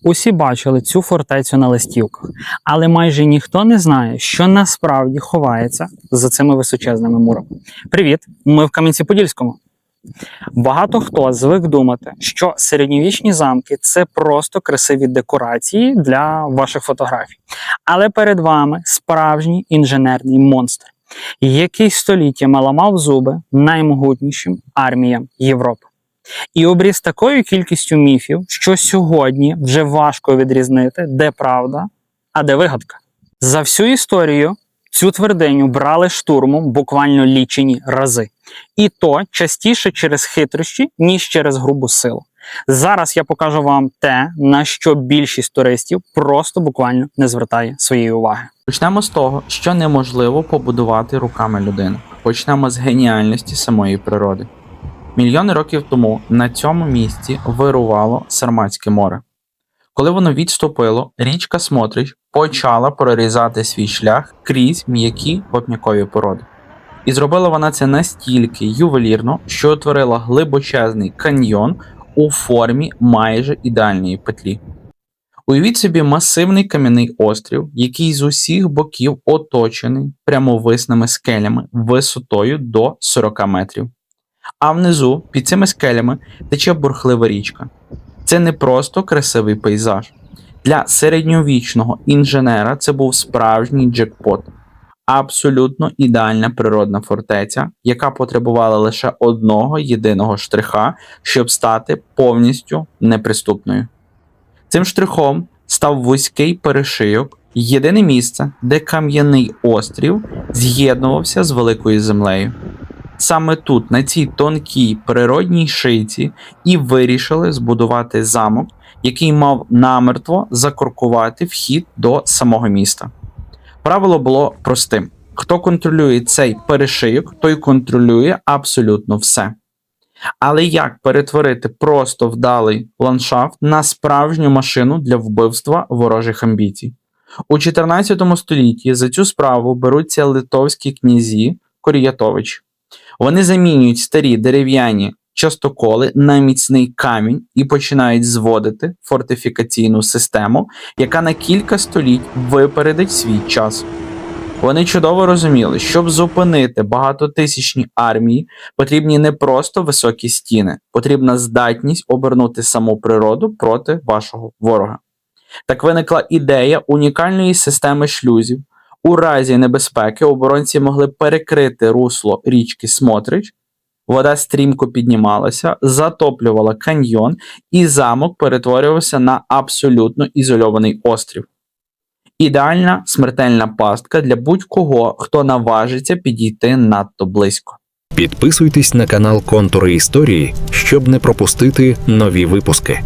Усі бачили цю фортецю на листівках, але майже ніхто не знає, що насправді ховається за цими височезними мурами. Привіт! Ми в Кам'янці-Подільському. Багато хто звик думати, що середньовічні замки – це просто красиві декорації для ваших фотографій. Але перед вами справжній інженерний монстр, який століттями ламав зуби наймогутнішим арміям Європи. І обріз такою кількістю міфів, що сьогодні вже важко відрізнити, де правда, а де вигадка. За всю історію цю твердиню брали штурмом буквально лічені рази. І то частіше через хитрощі, ніж через грубу силу. Зараз я покажу вам те, на що більшість туристів просто буквально не звертає своєї уваги. Почнемо з того, що неможливо побудувати руками людини. Почнемо з геніальності самої природи. Мільйони років тому на цьому місці вирувало Сарматське море. Коли воно відступило, річка Смотрич почала прорізати свій шлях крізь м'які вапнякові породи. І зробила вона це настільки ювелірно, що утворила глибочезний каньйон у формі майже ідеальної петлі. Уявіть собі масивний кам'яний острів, який з усіх боків оточений прямовисними скелями висотою до 40 метрів. А внизу, під цими скелями, тече бурхлива річка. Це не просто красивий пейзаж. Для середньовічного інженера це був справжній джекпот. Абсолютно ідеальна природна фортеця, яка потребувала лише одного єдиного штриха, щоб стати повністю неприступною. Цим штрихом став вузький перешийок, єдине місце, де кам'яний острів з'єднувався з великою землею. Саме тут, на цій тонкій природній шийці, і вирішили збудувати замок, який мав намертво закоркувати вхід до самого міста. Правило було простим. Хто контролює цей перешийок, той контролює абсолютно все. Але як перетворити просто вдалий ландшафт на справжню машину для вбивства ворожих амбіцій? У 14 столітті за цю справу беруться литовські князі Коріятовичі. Вони замінюють старі дерев'яні частоколи на міцний камінь і починають зводити фортифікаційну систему, яка на кілька століть випередить свій час. Вони чудово розуміли, щоб зупинити багатотисячні армії, потрібні не просто високі стіни, потрібна здатність обернути саму природу проти вашого ворога. Так виникла ідея унікальної системи шлюзів. У разі небезпеки оборонці могли перекрити русло річки Смотрич, вода стрімко піднімалася, затоплювала каньйон, і замок перетворювався на абсолютно ізольований острів. Ідеальна смертельна пастка для будь-кого, хто наважиться підійти надто близько. Підписуйтесь на канал Контури Історії, щоб не пропустити нові випуски.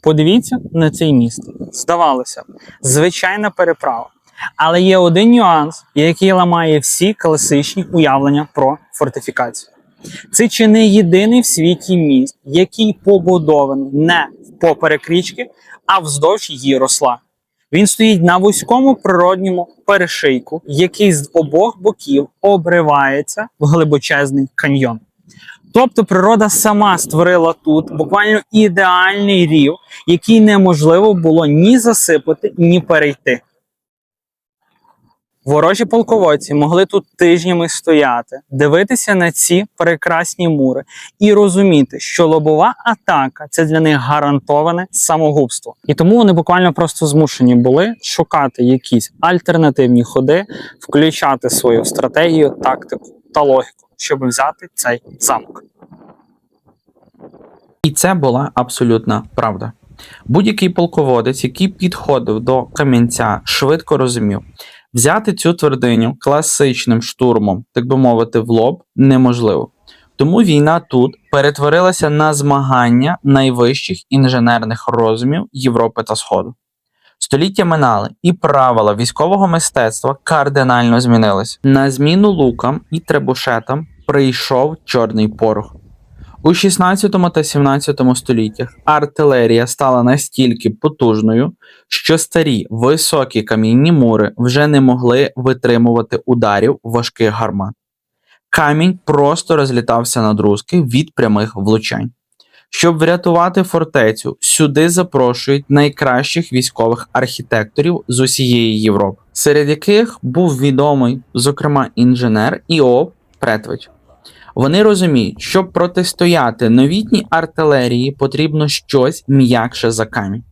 Подивіться на цей міст. Здавалося б, звичайна переправа. Але є один нюанс, який ламає всі класичні уявлення про фортифікацію. Це чи не єдиний в світі міст, який побудований не впоперек річки, а вздовж її русла. Він стоїть на вузькому природньому перешийку, який з обох боків обривається в глибочезний каньйон. Тобто природа сама створила тут буквально ідеальний рів, який неможливо було ні засипати, ні перейти. Ворожі полководці могли тут тижнями стояти, дивитися на ці прекрасні мури і розуміти, що лобова атака – це для них гарантоване самогубство. І тому вони буквально просто змушені були шукати якісь альтернативні ходи, включати свою стратегію, тактику та логіку, щоб взяти цей замок. І це була абсолютна правда. Будь-який полководець, який підходив до Кам'янця, швидко розумів, взяти цю твердиню класичним штурмом, так би мовити, в лоб неможливо. Тому війна тут перетворилася на змагання найвищих інженерних розумів Європи та Сходу. Століття минали, і правила військового мистецтва кардинально змінились. На зміну лукам і требушетам прийшов чорний порох. У 16 та 17 століттях артилерія стала настільки потужною, що старі високі камінні мури вже не могли витримувати ударів важких гармат. Камінь просто розлітався на друзки від прямих влучань. Щоб врятувати фортецю, сюди запрошують найкращих військових архітекторів з усієї Європи, серед яких був відомий, зокрема, інженер Іов Претвич. Вони розуміють, щоб протистояти новітній артилерії, потрібно щось м'якше за камінь.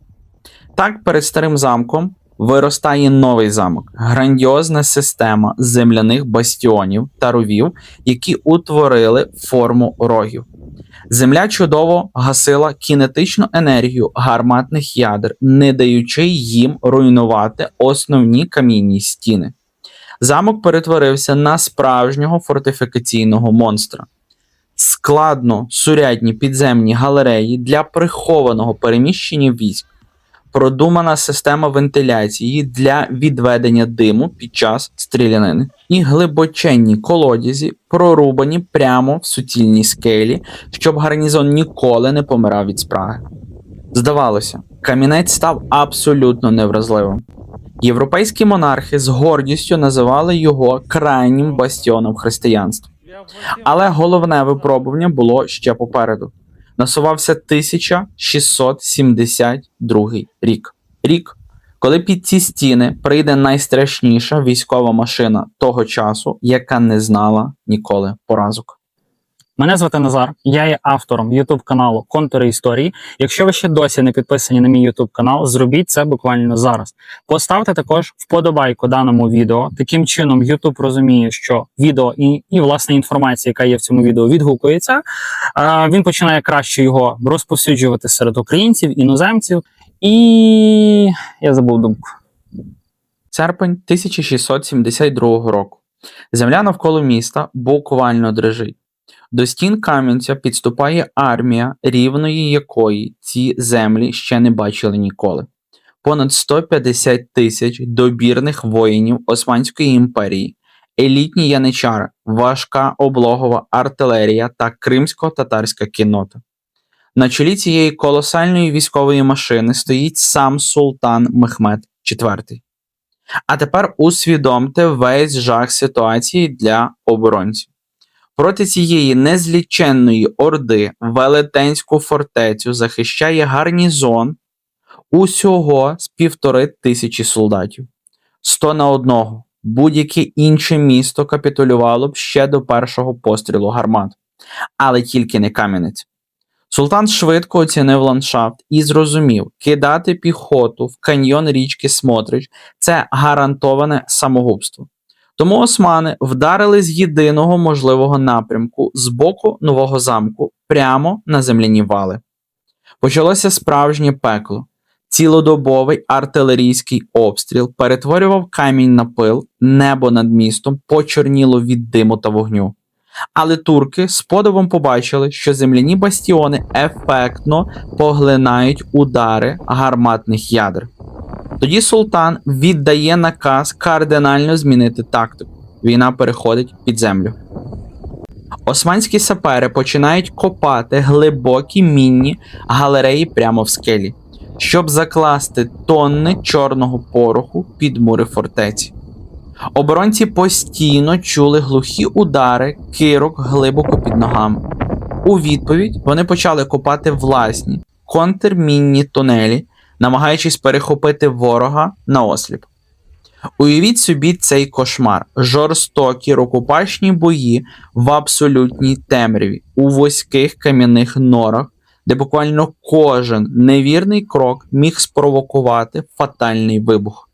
Так, перед старим замком виростає новий замок, грандіозна система земляних бастіонів та ровів, які утворили форму рогів. Земля чудово гасила кінетичну енергію гарматних ядер, не даючи їм руйнувати основні камінні стіни. Замок перетворився на справжнього фортифікаційного монстра. Складно сурядні підземні галереї для прихованого переміщення військ, продумана система вентиляції для відведення диму під час стрілянини і глибоченні колодязі, прорубані прямо в суцільній скелі, щоб гарнізон ніколи не помирав від спраги. Здавалося, камінець став абсолютно невразливим. Європейські монархи з гордістю називали його крайнім бастіоном християнства. Але головне випробування було ще попереду. Насувався 1672 рік. Рік, коли під ці стіни прийде найстрашніша військова машина того часу, яка не знала ніколи поразок. Мене звати Назар, я є автором YouTube каналу Контури історії. Якщо ви ще досі не підписані на мій YouTube канал, зробіть це буквально зараз. Поставте також вподобайку даному відео. Таким чином YouTube розуміє, що відео і власне інформація, яка є в цьому відео, відгукується. Він починає краще його розповсюджувати серед українців, іноземців. І я забув думку. Серпень 1672 року. Земля навколо міста буквально дрижить. До стін Кам'янця підступає армія, рівної якої ці землі ще не бачили ніколи. Понад 150 тисяч добірних воїнів Османської імперії, елітні яничари, важка облогова артилерія та кримсько-татарська кіннота. На чолі цієї колосальної військової машини стоїть сам султан Мехмед IV. А тепер усвідомте весь жах ситуації для оборонців. Проти цієї незліченної орди велетенську фортецю захищає гарнізон усього з 1500 солдатів. 100 на одного. Будь-яке інше місто капітулювало б ще до першого пострілу гармат. Але тільки не Кам'янець. Султан швидко оцінив ландшафт і зрозумів, кидати піхоту в каньйон річки Смотрич – це гарантоване самогубство. Тому османи вдарили з єдиного можливого напрямку з боку нового замку прямо на земляні вали. Почалося справжнє пекло. Цілодобовий артилерійський обстріл перетворював камінь на пил, небо над містом почорніло від диму та вогню. Але турки з подивом побачили, що земляні бастіони ефектно поглинають удари гарматних ядер. Тоді султан віддає наказ кардинально змінити тактику. Війна переходить під землю. Османські сапери починають копати глибокі мінні галереї прямо в скелі, щоб закласти тонни чорного пороху під мури фортеці. Оборонці постійно чули глухі удари кирок глибоко під ногами. У відповідь вони почали копати власні контрмінні тунелі, намагаючись перехопити ворога наосліп. Уявіть собі цей кошмар. Жорстокі рукопашні бої в абсолютній темряві, у вузьких кам'яних норах, де буквально кожен невірний крок міг спровокувати фатальний вибух.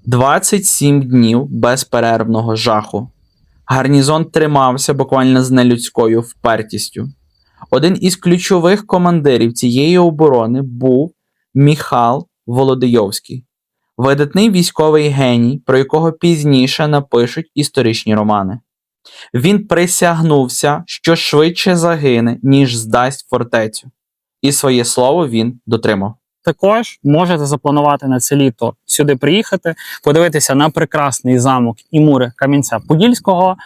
27 днів безперервного жаху. Гарнізон тримався буквально з нелюдською впертістю. Один із ключових командирів цієї оборони був Міхал Володийовський, видатний військовий геній, про якого пізніше напишуть історичні романи. Він присягнувся, що швидше загине, ніж здасть фортецю. І своє слово він дотримав. Також можете запланувати на це літо сюди приїхати, подивитися на прекрасний замок і мури Кам'янця-Подільського.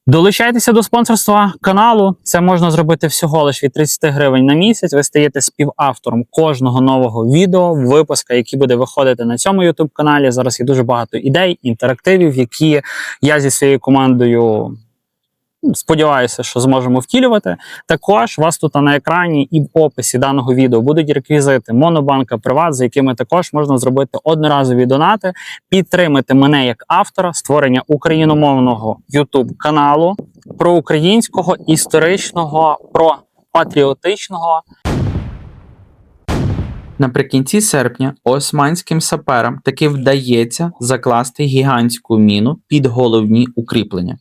Долучайтеся до спонсорства каналу. Це можна зробити всього лише від 30 гривень на місяць. Ви стаєте співавтором кожного нового відео, випуска, який буде виходити на цьому YouTube каналі. Зараз є дуже багато ідей, інтерактивів, які я зі своєю командою Сподіваюся, що зможемо втілювати. Також у вас тут на екрані і в описі даного відео будуть реквізити Монобанка Приват, за якими також можна зробити одноразові донати, підтримати мене як автора, створення україномовного YouTube каналу про українського, історичного, про патріотичного. Наприкінці серпня османським саперам таки вдається закласти гігантську міну під головні укріплення.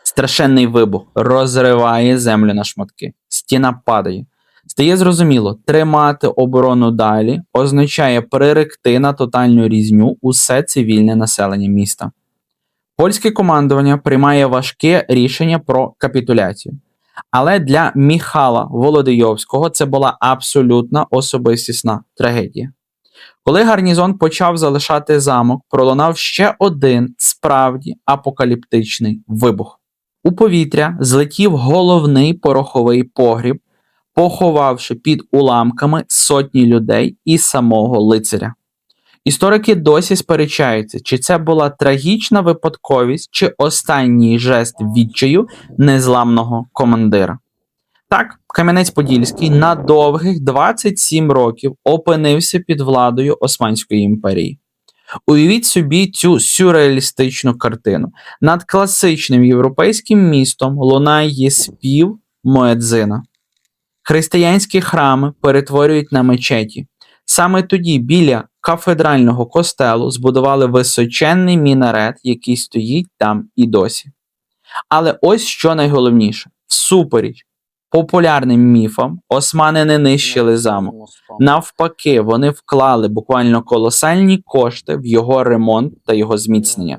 Страшенний вибух розриває землю на шматки. Стіна падає. Стає зрозуміло, тримати оборону далі означає приректи на тотальну різню усе цивільне населення міста. Польське командування приймає важке рішення про капітуляцію. Але для Міхала Володийовського це була абсолютна особистісна трагедія. Коли гарнізон почав залишати замок, пролунав ще один справді апокаліптичний вибух. У повітря злетів головний пороховий погріб, поховавши під уламками сотні людей і самого лицаря. Історики досі сперечаються, чи це була трагічна випадковість, чи останній жест відчаю незламного командира. Так, Кам'янець-Подільський на довгих 27 років опинився під владою Османської імперії. Уявіть собі цю сюрреалістичну картину. Над класичним європейським містом лунає спів муедзина. Християнські храми перетворюють на мечеті. Саме тоді біля кафедрального костелу збудували височенний мінарет, який стоїть там і досі. Але ось що найголовніше. Всупереч популярним міфам, османи не нищили замок. Навпаки, вони вклали буквально колосальні кошти в його ремонт та його зміцнення.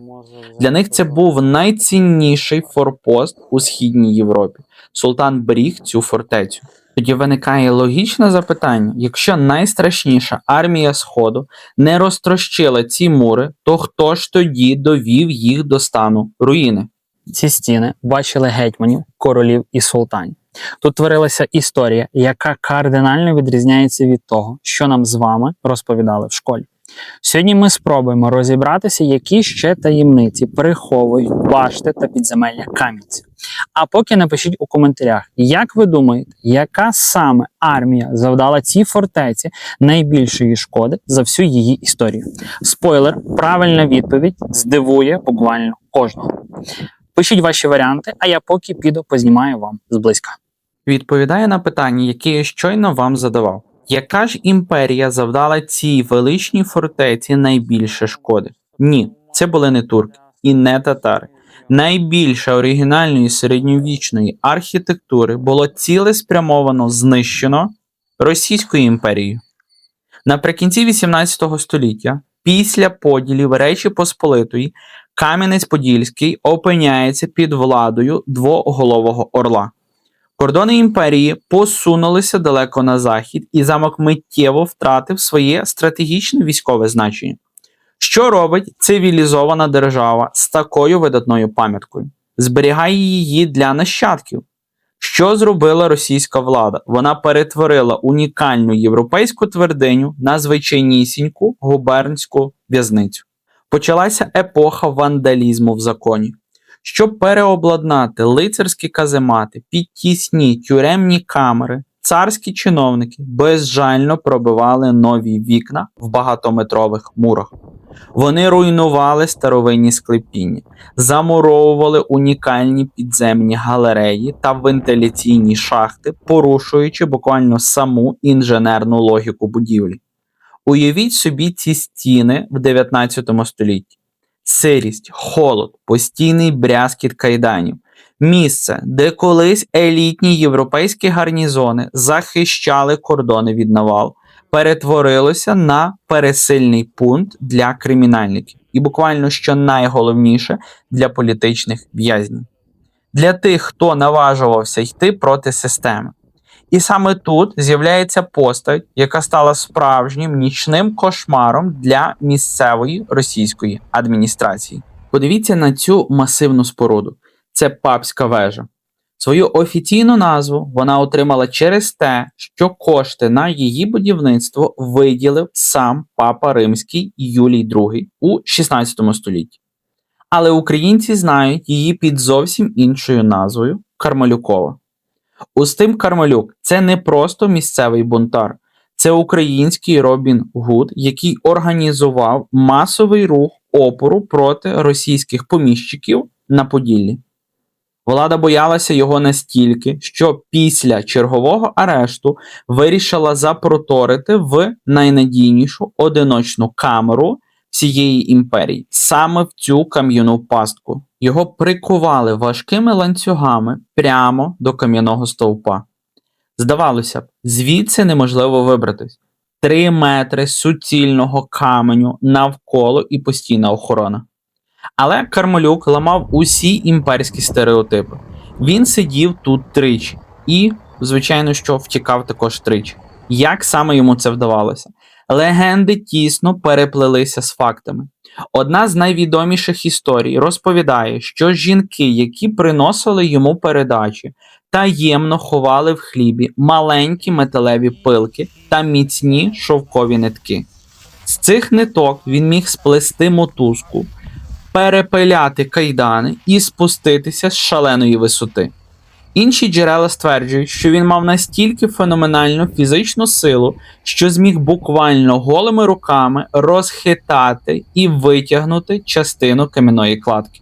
Для них це був найцінніший форпост у Східній Європі. Султан беріг цю фортецю. Тоді виникає логічне запитання: якщо найстрашніша армія Сходу не розтрощила ці мури, то хто ж тоді довів їх до стану руїни? Ці стіни бачили гетьманів, королів і султанів. Тут творилася історія, яка кардинально відрізняється від того, що нам з вами розповідали в школі. Сьогодні ми спробуємо розібратися, які ще таємниці приховують башти та підземелля Кам'янця. А поки напишіть у коментарях, як ви думаєте, яка саме армія завдала цій фортеці найбільшої шкоди за всю її історію? Спойлер, правильна відповідь здивує буквально кожного. Пишіть ваші варіанти, а я поки піду познімаю вам зблизька. Відповідає на питання, яке я щойно вам задавав. Яка ж імперія завдала цій величній фортеці найбільше шкоди? Ні, це були не турки і не татари. Найбільше оригінальної середньовічної архітектури було цілеспрямовано знищено Російською імперією. Наприкінці 18 століття, після поділів Речі Посполитої, Кам'янець-Подільський опиняється під владою двоголового орла. Кордони імперії посунулися далеко на захід, і замок миттєво втратив своє стратегічне військове значення. Що робить цивілізована держава з такою видатною пам'яткою? Зберігає її для нащадків. Що зробила російська влада? Вона перетворила унікальну європейську твердиню на звичайнісіньку губернську в'язницю. Почалася епоха вандалізму в законі. Щоб переобладнати лицарські каземати під тісні тюремні камери, царські чиновники безжально пробивали нові вікна в багатометрових мурах. Вони руйнували старовинні склепіння, замуровували унікальні підземні галереї та вентиляційні шахти, порушуючи буквально саму інженерну логіку будівлі. Уявіть собі ці стіни в 19 столітті. Сирість, холод, постійний брязкіт кайданів. Місце, де колись елітні європейські гарнізони захищали кордони від навал, перетворилося на пересильний пункт для кримінальників. І буквально, що найголовніше, для політичних в'язнів. Для тих, хто наважувався йти проти системи. І саме тут з'являється постать, яка стала справжнім нічним кошмаром для місцевої російської адміністрації. Подивіться на цю масивну споруду. Це Папська вежа. Свою офіційну назву вона отримала через те, що кошти на її будівництво виділив сам Папа Римський Юлій II у 16 столітті. Але українці знають її під зовсім іншою назвою – Кармелюкова. Устим Кармелюк – це не просто місцевий бунтар, це український Робін Гуд, який організував масовий рух опору проти російських поміщиків на Поділлі. Влада боялася його настільки, що після чергового арешту вирішила запроторити в найнадійнішу одиночну камеру всієї імперії, саме в цю кам'яну пастку. Його прикували важкими ланцюгами прямо до кам'яного стовпа. Здавалося б, звідси неможливо вибратись. 3 метри суцільного каменю навколо і постійна охорона. Але Кармелюк ламав усі імперські стереотипи. Він сидів тут тричі і, звичайно, що втікав також тричі. Як саме йому це вдавалося? Легенди тісно переплелися з фактами. Одна з найвідоміших історій розповідає, що жінки, які приносили йому передачі, таємно ховали в хлібі маленькі металеві пилки та міцні шовкові нитки. З цих ниток він міг сплести мотузку, перепиляти кайдани і спуститися з шаленої висоти. Інші джерела стверджують, що він мав настільки феноменальну фізичну силу, що зміг буквально голими руками розхитати і витягнути частину кам'яної кладки.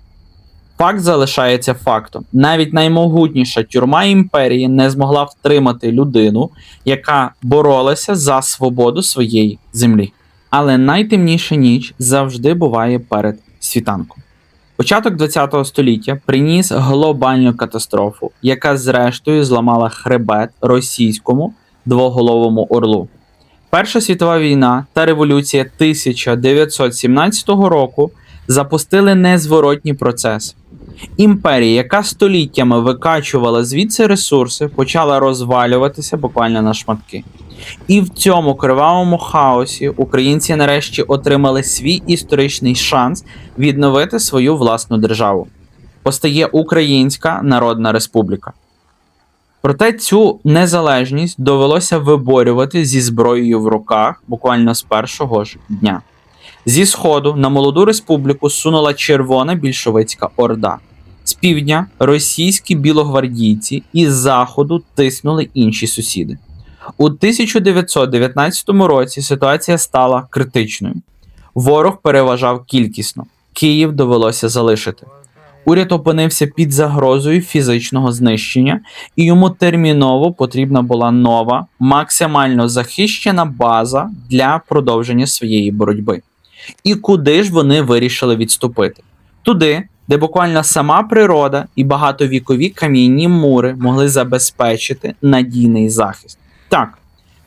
Факт залишається фактом. Навіть наймогутніша тюрма імперії не змогла втримати людину, яка боролася за свободу своєї землі. Але найтемніша ніч завжди буває перед світанком. Початок ХХ століття приніс глобальну катастрофу, яка зрештою зламала хребет російському двоголовому орлу. Перша світова війна та революція 1917 року запустили незворотній процес. Імперія, яка століттями викачувала звідси ресурси, почала розвалюватися буквально на шматки. І в цьому кривавому хаосі українці нарешті отримали свій історичний шанс відновити свою власну державу. Постає Українська Народна Республіка. Проте цю незалежність довелося виборювати зі зброєю в руках буквально з першого ж дня. Зі сходу на молоду республіку сунула червона більшовицька орда. З півдня російські білогвардійці, і з заходу тиснули інші сусіди. У 1919 році ситуація стала критичною. Ворог переважав кількісно. Київ довелося залишити. Уряд опинився під загрозою фізичного знищення, і йому терміново потрібна була нова, максимально захищена база для продовження своєї боротьби. І куди ж вони вирішили відступити? Туди, де буквально сама природа і багатовікові кам'яні мури могли забезпечити надійний захист. Так,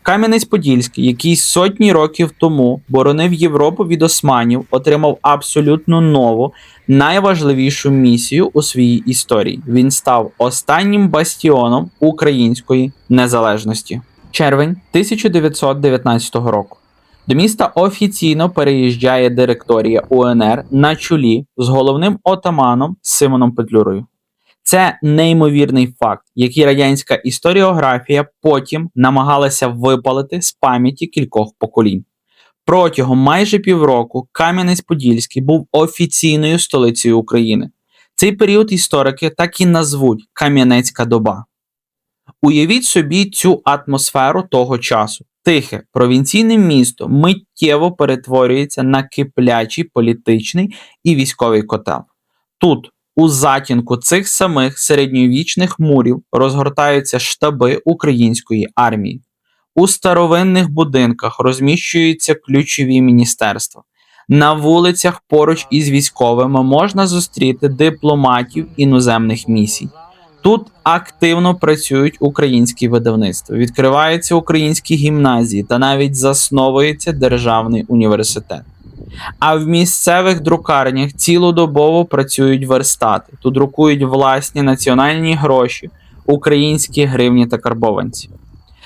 Кам'янець-Подільський, який сотні років тому боронив Європу від османів, отримав абсолютно нову, найважливішу місію у своїй історії. Він став останнім бастіоном української незалежності. Червень 1919 року. До міста офіційно переїжджає директорія УНР на чолі з головним отаманом Симоном Петлюрою. Це неймовірний факт, який радянська історіографія потім намагалася випалити з пам'яті кількох поколінь. Протягом майже півроку Кам'янець-Подільський був офіційною столицею України. Цей період історики так і назвуть Кам'янецька доба. Уявіть собі цю атмосферу того часу. Тихе, провінційне місто миттєво перетворюється на киплячий політичний і військовий котел. Тут, у затінку цих самих середньовічних мурів, розгортаються штаби української армії. У старовинних будинках розміщуються ключові міністерства. На вулицях поруч із військовими можна зустріти дипломатів іноземних місій. Тут активно працюють українські видавництва, відкриваються українські гімназії та навіть засновується державний університет. А в місцевих друкарнях цілодобово працюють верстати, тут друкують власні національні гроші, українські гривні та карбованці.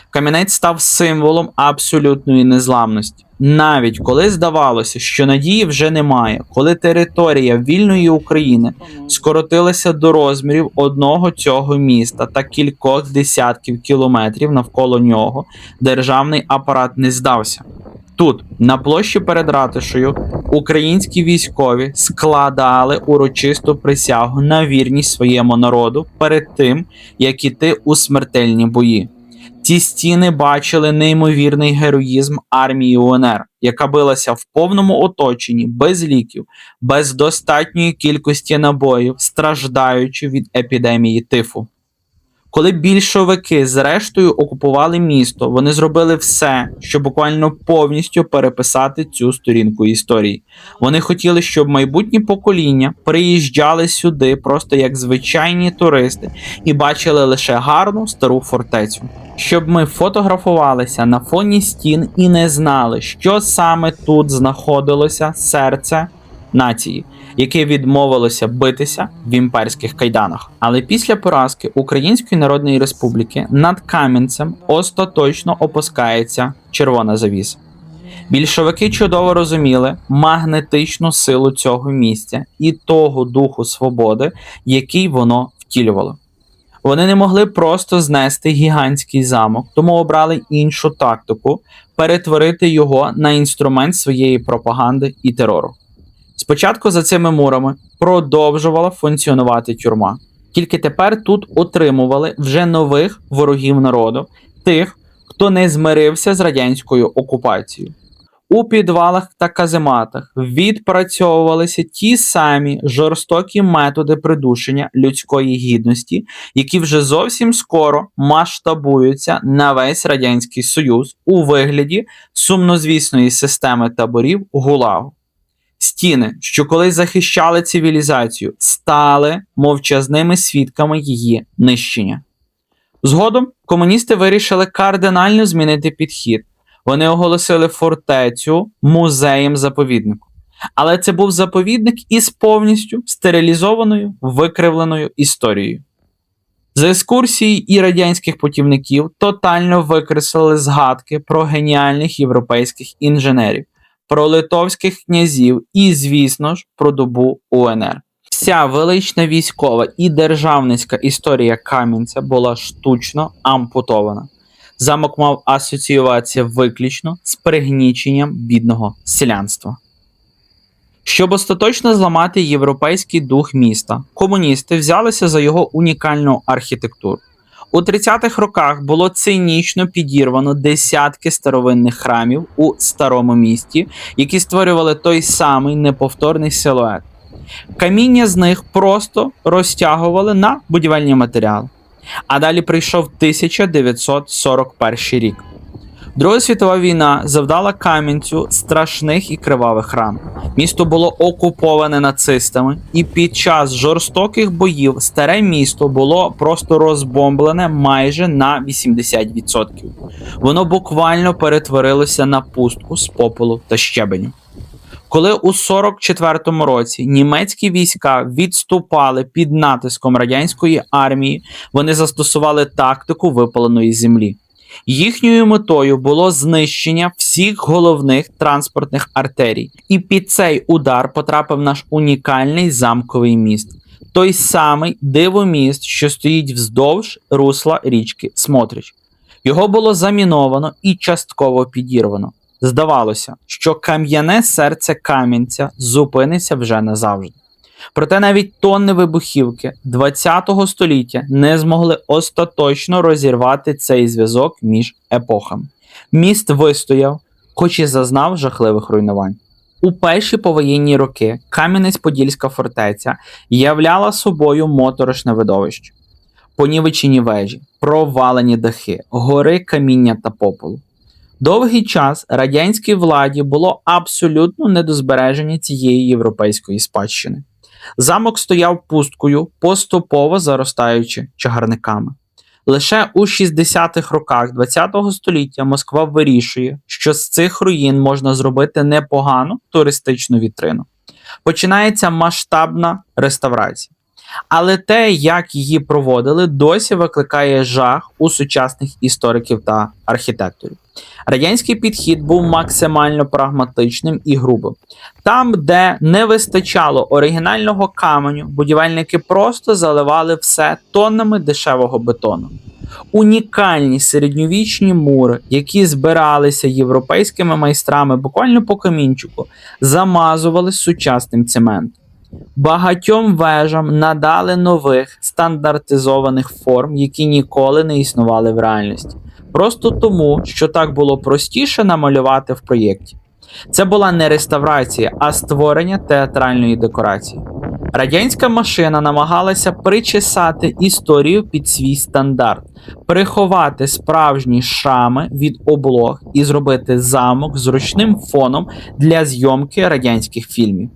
Кам'янець став символом абсолютної незламності. Навіть коли здавалося, що надії вже немає, коли територія вільної України скоротилася до розмірів одного цього міста та кількох десятків кілометрів навколо нього, державний апарат не здався. Тут, на площі перед ратушею, українські військові складали урочисту присягу на вірність своєму народу перед тим, як іти у смертельні бої. Ці стіни бачили неймовірний героїзм армії УНР, яка билася в повному оточенні, без ліків, без достатньої кількості набоїв, страждаючи від епідемії тифу. Коли більшовики зрештою окупували місто, вони зробили все, щоб буквально повністю переписати цю сторінку історії. Вони хотіли, щоб майбутні покоління приїжджали сюди просто як звичайні туристи і бачили лише гарну стару фортецю. Щоб ми фотографувалися на фоні стін і не знали, що саме тут знаходилося серце нації, яке відмовилося битися в імперських кайданах. Але після поразки Української Народної Республіки над Кам'янцем остаточно опускається червона завіса. Більшовики чудово розуміли магнетичну силу цього місця і того духу свободи, який воно втілювало. Вони не могли просто знести гігантський замок, тому обрали іншу тактику – перетворити його на інструмент своєї пропаганди і терору. Спочатку за цими мурами продовжувала функціонувати тюрма. Тільки тепер тут отримували вже нових ворогів народу, тих, хто не змирився з радянською окупацією. У підвалах та казематах відпрацьовувалися ті самі жорстокі методи придушення людської гідності, які вже зовсім скоро масштабуються на весь Радянський Союз у вигляді сумнозвісної системи таборів ГУЛАГу. Стіни, що колись захищали цивілізацію, стали мовчазними свідками її нищення. Згодом комуністи вирішили кардинально змінити підхід. Вони оголосили фортецю музеєм-заповідником. Але це був заповідник із повністю стерилізованою, викривленою історією. З екскурсій і радянських путівників тотально викреслили згадки про геніальних європейських інженерів, про литовських князів і, звісно ж, про добу УНР. Вся велична військова і державницька історія Кам'янця була штучно ампутована. Замок мав асоціюватися виключно з пригніченням бідного селянства. Щоб остаточно зламати європейський дух міста, комуністи взялися за його унікальну архітектуру. У 30-х роках було цинічно підірвано десятки старовинних храмів у старому місті, які створювали той самий неповторний силует. Каміння з них просто розтягували на будівельні матеріали. А далі прийшов 1941 рік. Друга світова війна завдала Кам'янцю страшних і кривавих ран. Місто було окуповане нацистами, і під час жорстоких боїв старе місто було просто розбомблене майже на 80%. Воно буквально перетворилося на пустку з попелу та щебеню. Коли у 1944 році німецькі війська відступали під натиском радянської армії, вони застосували тактику випаленої землі. Їхньою метою було знищення всіх головних транспортних артерій. І під цей удар потрапив наш унікальний замковий міст. Той самий дивоміст, що стоїть вздовж русла річки Смотрич. Його було заміновано і частково підірвано. Здавалося, що кам'яне серце Кам'янця зупиниться вже назавжди. Проте навіть тонни вибухівки ХХ століття не змогли остаточно розірвати цей зв'язок між епохами. Міст вистояв, хоч і зазнав жахливих руйнувань. У перші повоєнні роки Кам'янець-Подільська фортеця являла собою моторошне видовище. Понівечені вежі, провалені дахи, гори каміння та попелу. Довгий час радянській владі було абсолютно не до збереження цієї європейської спадщини. Замок стояв пусткою, поступово заростаючи чагарниками. Лише у 60-х роках ХХ століття Москва вирішує, що з цих руїн можна зробити непогану туристичну вітрину. Починається масштабна реставрація. Але те, як її проводили, досі викликає жах у сучасних істориків та архітекторів. Радянський підхід був максимально прагматичним і грубим. Там, де не вистачало оригінального каменю, будівельники просто заливали все тоннами дешевого бетону. Унікальні середньовічні мури, які збиралися європейськими майстрами буквально по камінчику, замазували сучасним цементом. Багатьом вежам надали нових стандартизованих форм, які ніколи не існували в реальності. Просто тому, що так було простіше намалювати в проєкті. Це була не реставрація, а створення театральної декорації. Радянська машина намагалася причесати історію під свій стандарт, приховати справжні шрами від облог і зробити замок зручним фоном для зйомки радянських фільмів.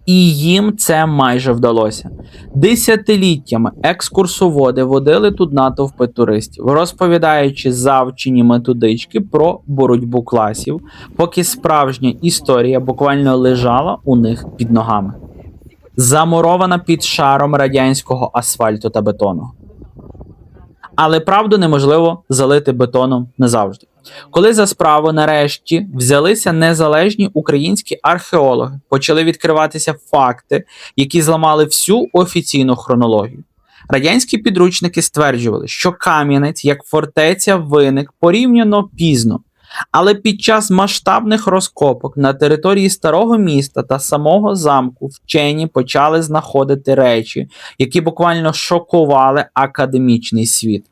І їм це майже вдалося. Десятиліттями екскурсоводи водили тут натовпи туристів, розповідаючи завчені методички про боротьбу класів, поки справжня історія буквально лежала у них під ногами. Замурована під шаром радянського асфальту та бетону. Але правду неможливо залити бетоном назавжди. Коли за справу нарешті взялися незалежні українські археологи, почали відкриватися факти, які зламали всю офіційну хронологію. Радянські підручники стверджували, що Кам'янець як фортеця виник порівняно пізно, але під час масштабних розкопок на території старого міста та самого замку вчені почали знаходити речі, які буквально шокували академічний світ.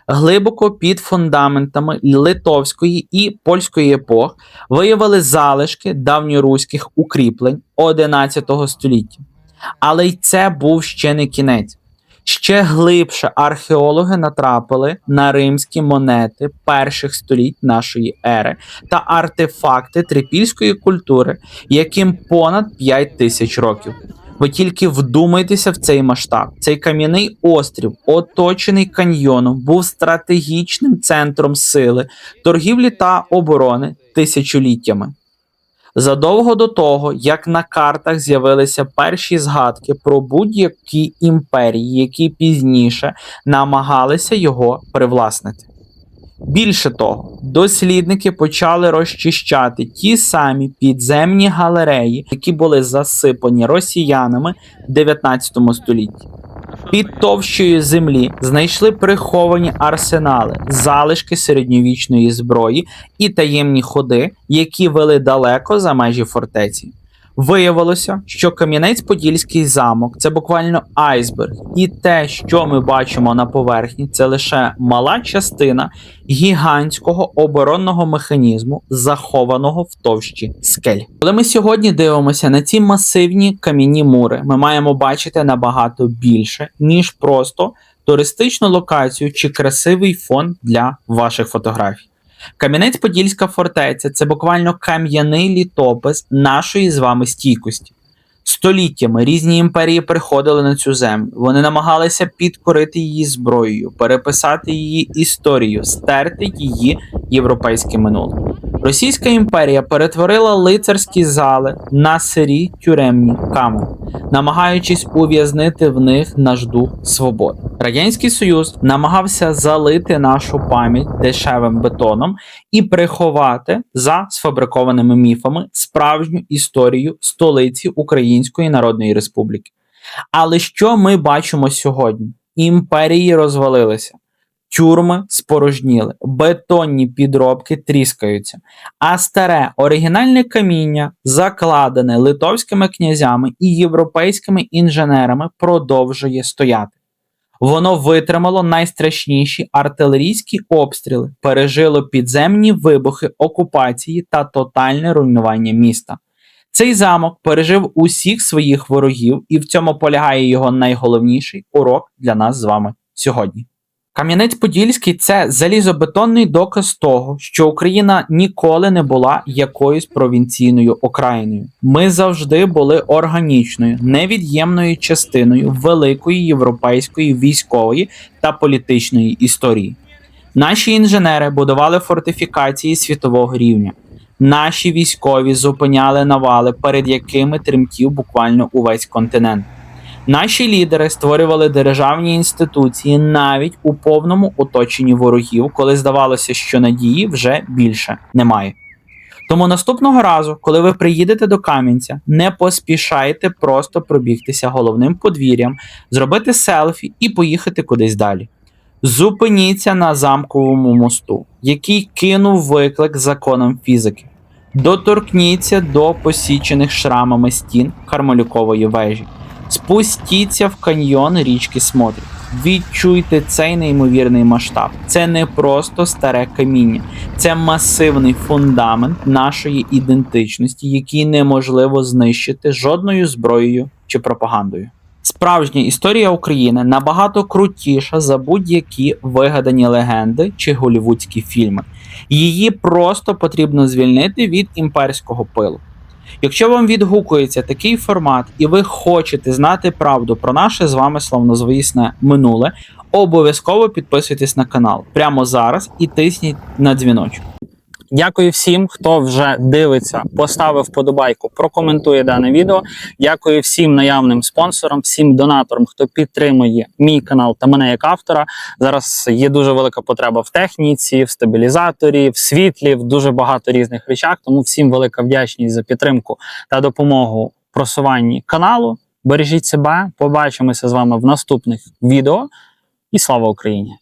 Глибоко під фундаментами литовської і польської епох виявили залишки давньоруських укріплень XI століття. Але й це був ще не кінець. Ще глибше археологи натрапили на римські монети перших століть нашої ери та артефакти трипільської культури, яким понад 5000 років. Ви тільки вдумайтеся в цей масштаб. Цей кам'яний острів, оточений каньйоном, був стратегічним центром сили, торгівлі та оборони тисячоліттями. Задовго до того, як на картах з'явилися перші згадки про будь-які імперії, які пізніше намагалися його привласнити. Більше того, дослідники почали розчищати ті самі підземні галереї, які були засипані росіянами в 19 столітті. Під товщою землі знайшли приховані арсенали, залишки середньовічної зброї і таємні ходи, які вели далеко за межі фортеці. Виявилося, що Кам'янець-Подільський замок – це буквально айсберг, і те, що ми бачимо на поверхні, це лише мала частина гігантського оборонного механізму, захованого в товщі скель. Коли ми сьогодні дивимося на ці масивні кам'яні мури, ми маємо бачити набагато більше, ніж просто туристичну локацію чи красивий фон для ваших фотографій. Кам'янець-Подільська фортеця – це буквально кам'яний літопис нашої з вами стійкості. Століттями різні імперії приходили на цю землю. Вони намагалися підкорити її зброєю, переписати її історію, стерти її європейське минуле. Російська імперія перетворила лицарські зали на сирі тюремні камери, намагаючись ув'язнити в них наш дух свободи. Радянський Союз намагався залити нашу пам'ять дешевим бетоном і приховати за сфабрикованими міфами справжню історію столиці Української Народної Республіки. Але що ми бачимо сьогодні? Імперії розвалилися. Тюрми спорожніли, бетонні підробки тріскаються, а старе оригінальне каміння, закладене литовськими князями і європейськими інженерами, продовжує стояти. Воно витримало найстрашніші артилерійські обстріли, пережило підземні вибухи окупації та тотальне руйнування міста. Цей замок пережив усіх своїх ворогів, і в цьому полягає його найголовніший урок для нас з вами сьогодні. Кам'янець-Подільський – це залізобетонний доказ того, що Україна ніколи не була якоюсь провінційною окраїною. Ми завжди були органічною, невід'ємною частиною великої європейської військової та політичної історії. Наші інженери будували фортифікації світового рівня. Наші військові зупиняли навали, перед якими тремтів буквально увесь континент. Наші лідери створювали державні інституції навіть у повному оточенні ворогів, коли здавалося, що надії вже більше немає. Тому наступного разу, коли ви приїдете до Кам'янця, не поспішайте просто пробігтися головним подвір'ям, зробити селфі і поїхати кудись далі. Зупиніться на замковому мосту, який кинув виклик законам фізики. Доторкніться до посічених шрамами стін Кармелюкової вежі. Спустіться в каньйон річки Смотрів. Відчуйте цей неймовірний масштаб. Це не просто старе каміння, це масивний фундамент нашої ідентичності, який неможливо знищити жодною зброєю чи пропагандою. Справжня історія України набагато крутіша за будь-які вигадані легенди чи голівудські фільми. Її просто потрібно звільнити від імперського пилу. Якщо вам відгукується такий формат і ви хочете знати правду про наше з вами славнозвісне минуле, обов'язково підписуйтесь на канал прямо зараз і тисніть на дзвіночок. Дякую всім, хто вже дивиться, поставив вподобайку, прокоментує дане відео. Дякую всім наявним спонсорам, всім донаторам, хто підтримує мій канал та мене як автора. Зараз є дуже велика потреба в техніці, в стабілізаторі, в світлі, в дуже багато різних речах. Тому всім велика вдячність за підтримку та допомогу в просуванні каналу. Бережіть себе, побачимося з вами в наступних відео. І слава Україні!